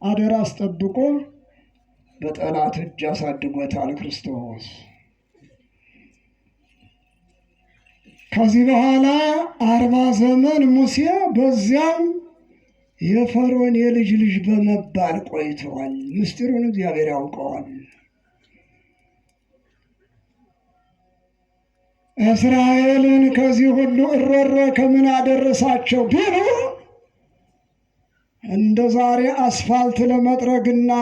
አደራ አስጠብቆ በጠላት እጅ አሳድጎታል ክርስቶስ። ከዚህ በኋላ 40 ዘመን ሙሴ በዚያም የፈርዖን የልጅ ልጅ በመባል ቆይተዋል። ምስጢሩን እግዚአብሔር ያውቀዋል። እስራኤልን ከዚህ ሁሉ እሮሮ ከምን አደረሳቸው ቢሉ እንደ ዛሬ አስፋልት ለመጥረግና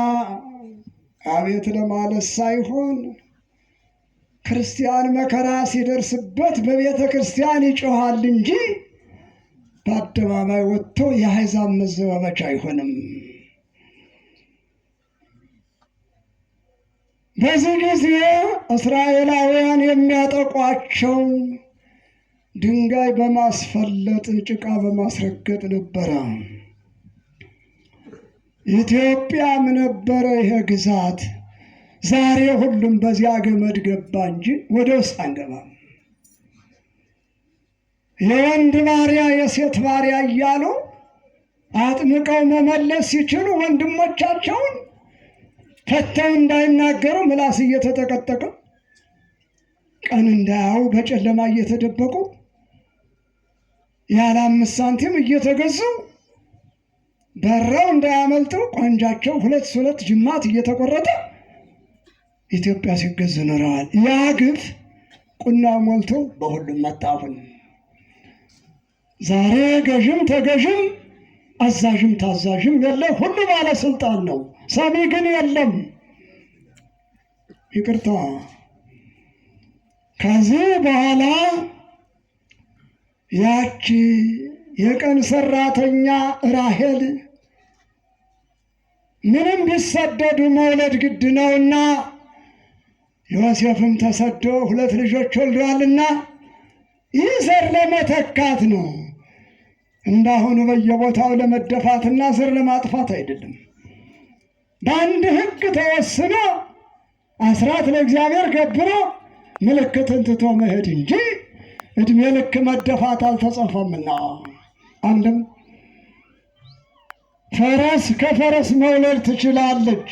አቤት ለማለት ሳይሆን ክርስቲያን መከራ ሲደርስበት በቤተ ክርስቲያን ይጮሃል እንጂ በአደባባይ ወጥቶ የአሕዛብ መዘባበቻ አይሆንም። በዚህ ጊዜ እስራኤላውያን የሚያጠቋቸው ድንጋይ በማስፈለጥ ጭቃ በማስረገጥ ነበረ። ኢትዮጵያም ነበረ ይሄ ግዛት። ዛሬ ሁሉም በዚያ ገመድ ገባ እንጂ ወደ ውስጥ አንገባም። የወንድ ባሪያ የሴት ባሪያ እያሉ አጥምቀው መመለስ ሲችሉ ወንድሞቻቸውን ፈተው እንዳይናገሩ ምላስ እየተጠቀጠቀ ቀን እንዳያዩ በጨለማ እየተደበቁ ያለ 5 ሳንቲም እየተገዙ በረው እንዳያመልጡ ቋንጃቸው 2 ጅማት እየተቆረጠ ኢትዮጵያ ሲገዙ ኖረዋል። ያ ግፍ ቁና ሞልቶ በሁሉም መጣሁን። ዛሬ ገዥም ተገዥም አዛዥም ታዛዥም የለ፣ ሁሉ ባለስልጣን ነው። ሰሚ ግን የለም። ይቅርታ። ከዚህ በኋላ ያቺ የቀን ሰራተኛ ራሔል ምንም ቢሰደዱ መውለድ ግድ ነውና ዮሴፍም ተሰዶ 2 ልጆች ወልዷልና ይህ ዘር ለመተካት ነው። እንዳሁኑ በየቦታው ለመደፋትና ዘር ለማጥፋት አይደለም። በአንድ ሕግ ተወስኖ አስራት ለእግዚአብሔር ገብሮ ምልክትን ትቶ መሄድ እንጂ ዕድሜ ልክ መደፋት አልተጻፈምና። አንድም ፈረስ ከፈረስ መውለድ ትችላለች፣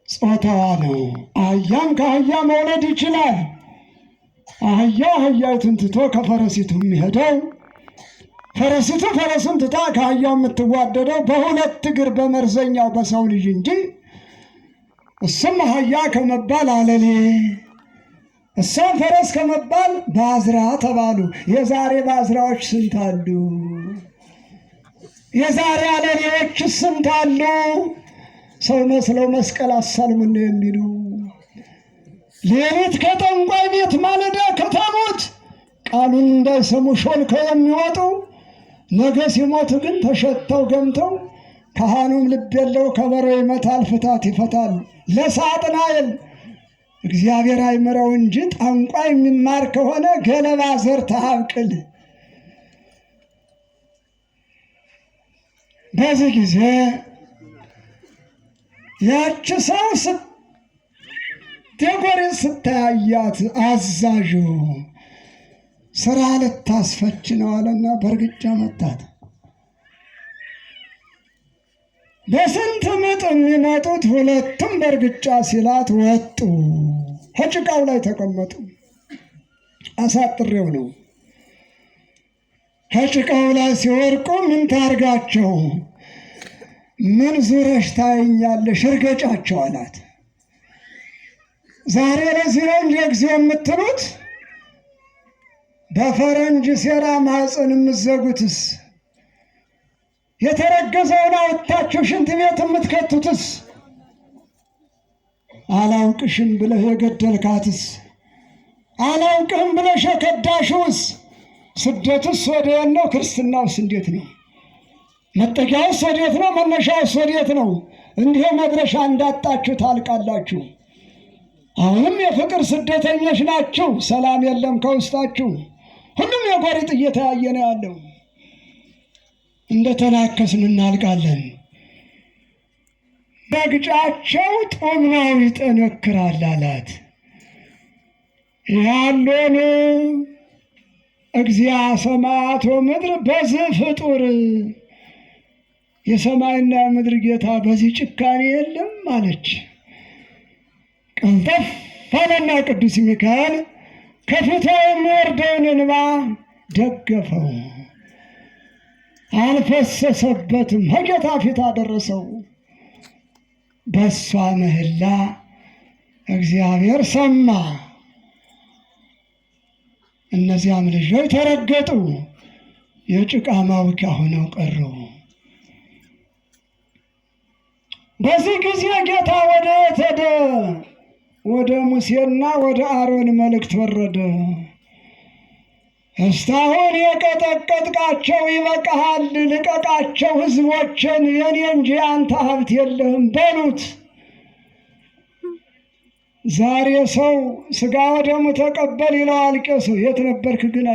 ጾታዋ ነው። አህያም ከአህያ መውለድ ይችላል። አህያ አህያይቱን ትቶ ከፈረሲቱ የሚሄደው፣ ፈረሲቱ ፈረሱን ትታ ከአህያው የምትዋደደው በ2 እግር በመርዘኛው በሰው ልጅ እንጂ እሱም አህያ ከመባል አለሌ እሷም ፈረስ ከመባል ባዝራ ተባሉ። የዛሬ ባዝራዎች ስንት አሉ? የዛሬ አለሌዎች ስንት አሉ? ሰው መስለው መስቀል አሳልሙን ነው የሚሉ። ሌሊት ከጠንቋይ ቤት ማለዳ ከታቦት ቃሉን እንዳይሰሙ ሾልከው የሚወጡ፣ ነገ ሲሞቱ ግን ተሸተው ገምተው ካህኑም ልብ የለው ከበሮ ይመታል ፍታት ይፈታል። ለሳጥናኤል እግዚአብሔር አይምረው እንጂ ጠንቋይ የሚማር ከሆነ ገለባ ዘር ተሃብቅል። በዚህ ጊዜ ያች ሰው ዴጎሬን ስታያት አዛዡ ስራ ልታስፈች ነው አለና በእርግጫ መታት። በስንት ምጥ የሚመጡት 2ቱም በእርግጫ ሲላት ወጡ። ከጭቃው ላይ ተቀመጡ። አሳጥሬው ነው። ከጭቃው ላይ ሲወርቁ ምን ታርጋቸው? ምን ዙረሽ ታይኛለሽ? እርገጫቸው አላት። ዛሬ ለዚህ ነው እንጂ እግዚኦ የምትሉት። በፈረንጅ ሴራ ማህፀን የምትዘጉትስ፣ የተረገዘውን አወጣችሁ ሽንት ቤት የምትከቱትስ፣ አላውቅሽም ብለህ የገደልካትስ፣ አላውቅህም ብለሽ የከዳሽውስ፣ ስደቱስ ወዴት ነው? ክርስትናውስ እንዴት ነው? መጠጊያውስ ወዴት ነው? መነሻውስ ወዴት ነው? እንዲህ መድረሻ እንዳጣችሁ ታልቃላችሁ። አሁንም የፍቅር ስደተኞች ናችሁ። ሰላም የለም ከውስጣችሁ። ሁሉም የጎሪጥ እየተያየ ነው ያለው። እንደተናከስን እናልቃለን። በግጫቸው ጦምናው ይጠነክራል አላት። ያሎኑ እግዚአ ሰማያት ወምድር በዚህ ፍጡር የሰማይና የምድር ጌታ በዚህ ጭካኔ የለም አለች። ቀልጠፍ አለና ቅዱስ ሚካኤል ከፊቷ የሚወርደውን እንባ ደገፈው፣ አልፈሰሰበትም፣ ከጌታ ፊት አደረሰው። በሷ ምህላ እግዚአብሔር ሰማ። እነዚያም ልጆች ተረገጡ፣ የጭቃ ማቡኪያ ሆነው ቀሩ። በዚህ ጊዜ ጌታ ወደ የት ሄደ? ወደ ሙሴና ወደ አሮን መልእክት ወረደ። እስካሁን የቀጠቀጥቃቸው ይበቃሃል፣ ልቀቃቸው፣ ሕዝቦችን የኔ እንጂ አንተ ሀብት የለህም በሉት። ዛሬ ሰው ሥጋ ወደሙ ተቀበል ይለዋል ቄሱ። የት ነበርክ ግን